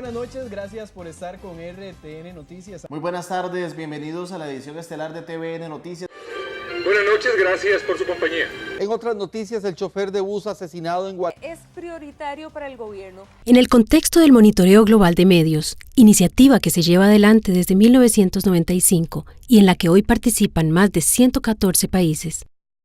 buenas noches, gracias por estar con RTN Noticias. Muy buenas tardes, bienvenidos a la edición estelar de TVN Noticias. Buenas noches, gracias por su compañía. En otras noticias, el chofer de bus asesinado en Guatemala. Es prioritario para el gobierno. En el contexto del Monitoreo Global de Medios, iniciativa que se lleva adelante desde 1995 y en la que hoy participan más de 114 países,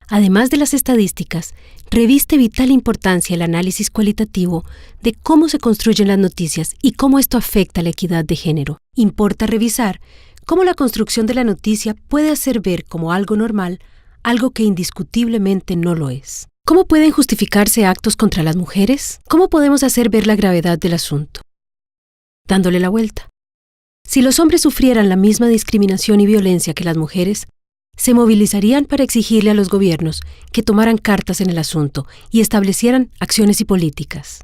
además de las estadísticas, reviste vital importancia el análisis cualitativo de cómo se construyen las noticias y cómo esto afecta a la equidad de género. Importa revisar cómo la construcción de la noticia puede hacer ver como algo normal algo que indiscutiblemente no lo es. ¿Cómo pueden justificarse actos contra las mujeres? ¿Cómo podemos hacer ver la gravedad del asunto? Dándole la vuelta. Si los hombres sufrieran la misma discriminación y violencia que las mujeres, se movilizarían para exigirle a los gobiernos que tomaran cartas en el asunto y establecieran acciones y políticas.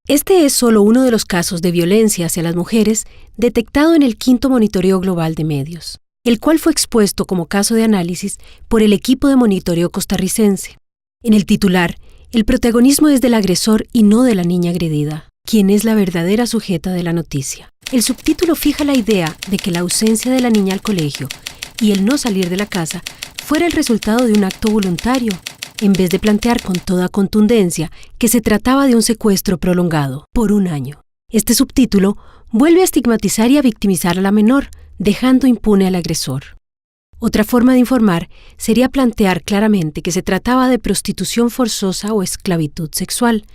Este es solo uno de los casos de violencia hacia las mujeres detectado en el 5º Monitoreo Global de Medios, el cual fue expuesto como caso de análisis por el equipo de monitoreo costarricense. En el titular, el protagonismo es del agresor y no de la niña agredida, quien es la verdadera sujeta de la noticia. El subtítulo fija la idea de que la ausencia de la niña al colegio y el no salir de la casa fuera el resultado de un acto voluntario, en vez de plantear con toda contundencia que se trataba de un secuestro prolongado por un año. Este subtítulo vuelve a estigmatizar y a victimizar a la menor, dejando impune al agresor. Otra forma de informar sería plantear claramente que se trataba de prostitución forzosa o esclavitud sexual,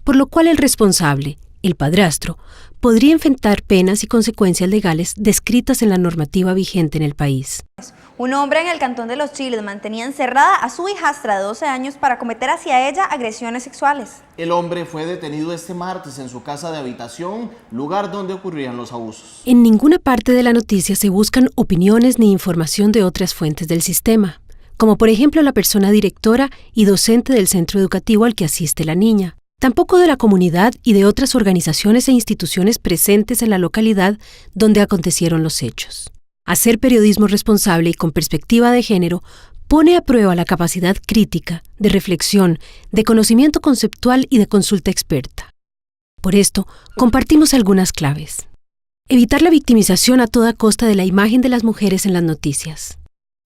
por lo cual el responsable, el padrastro, podría enfrentar penas y consecuencias legales descritas en la normativa vigente en el país. Un hombre en el Cantón de Los Chiles mantenía encerrada a su hijastra de 12 años para cometer hacia ella agresiones sexuales. El hombre fue detenido este martes en su casa de habitación, lugar donde ocurrían los abusos. En ninguna parte de la noticia se buscan opiniones ni información de otras fuentes del sistema, como por ejemplo la persona directora y docente del centro educativo al que asiste la niña. Tampoco de la comunidad y de otras organizaciones e instituciones presentes en la localidad donde acontecieron los hechos. Hacer periodismo responsable y con perspectiva de género pone a prueba la capacidad crítica, de reflexión, de conocimiento conceptual y de consulta experta. Por esto, compartimos algunas claves. Evitar la victimización a toda costa de la imagen de las mujeres en las noticias.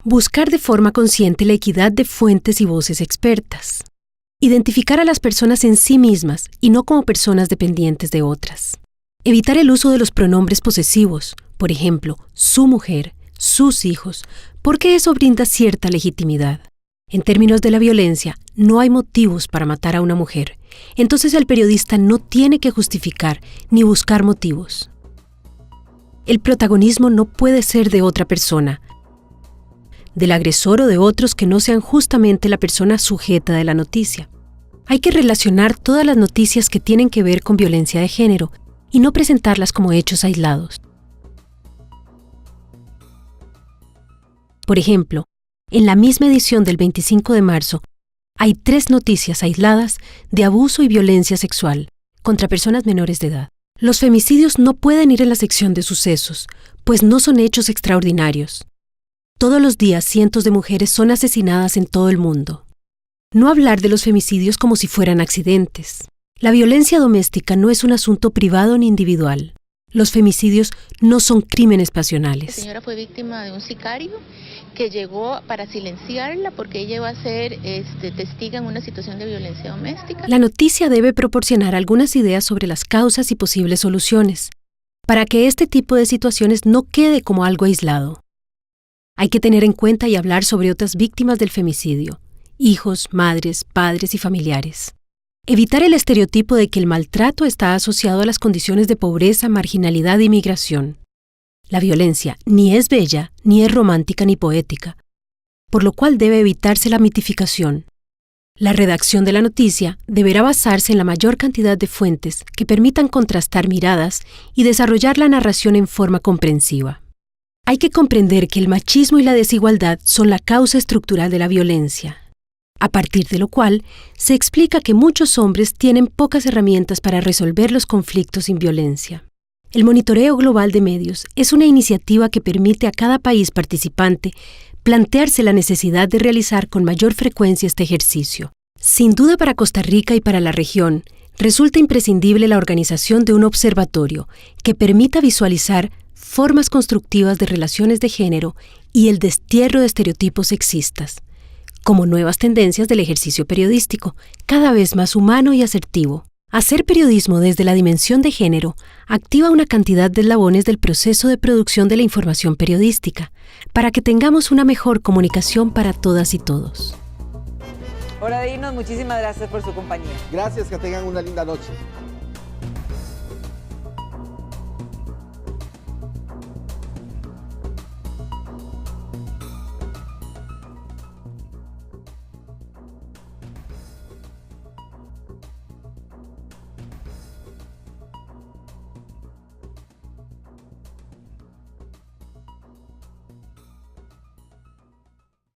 Buscar de forma consciente la equidad de fuentes y voces expertas. Identificar a las personas en sí mismas y no como personas dependientes de otras. Evitar el uso de los pronombres posesivos, por ejemplo, su mujer, sus hijos, porque eso brinda cierta legitimidad. En términos de la violencia, no hay motivos para matar a una mujer, entonces el periodista no tiene que justificar ni buscar motivos. El protagonismo no puede ser de otra persona, del agresor o de otros que no sean justamente la persona sujeta de la noticia. Hay que relacionar todas las noticias que tienen que ver con violencia de género y no presentarlas como hechos aislados. Por ejemplo, en la misma edición del 25 de marzo, hay 3 noticias aisladas de abuso y violencia sexual contra personas menores de edad. Los femicidios no pueden ir en la sección de sucesos, pues no son hechos extraordinarios. Todos los días cientos de mujeres son asesinadas en todo el mundo. No hablar de los femicidios como si fueran accidentes. La violencia doméstica no es un asunto privado ni individual. Los femicidios no son crímenes pasionales. La señora fue víctima de un sicario que llegó para silenciarla porque ella iba a ser testiga en una situación de violencia doméstica. La noticia debe proporcionar algunas ideas sobre las causas y posibles soluciones, para que este tipo de situaciones no quede como algo aislado. Hay que tener en cuenta y hablar sobre otras víctimas del femicidio, hijos, madres, padres y familiares. Evitar el estereotipo de que el maltrato está asociado a las condiciones de pobreza, marginalidad y migración. La violencia ni es bella, ni es romántica ni poética, por lo cual debe evitarse la mitificación. La redacción de la noticia deberá basarse en la mayor cantidad de fuentes que permitan contrastar miradas y desarrollar la narración en forma comprensiva. Hay que comprender que el machismo y la desigualdad son la causa estructural de la violencia, a partir de lo cual se explica que muchos hombres tienen pocas herramientas para resolver los conflictos sin violencia. El Monitoreo Global de Medios es una iniciativa que permite a cada país participante plantearse la necesidad de realizar con mayor frecuencia este ejercicio. Sin duda para Costa Rica y para la región, resulta imprescindible la organización de un observatorio que permita visualizar formas constructivas de relaciones de género y el destierro de estereotipos sexistas, como nuevas tendencias del ejercicio periodístico, cada vez más humano y asertivo. Hacer periodismo desde la dimensión de género activa una cantidad de eslabones del proceso de producción de la información periodística, para que tengamos una mejor comunicación para todas y todos. Hora de irnos, muchísimas gracias por su compañía. Gracias, que tengan una linda noche.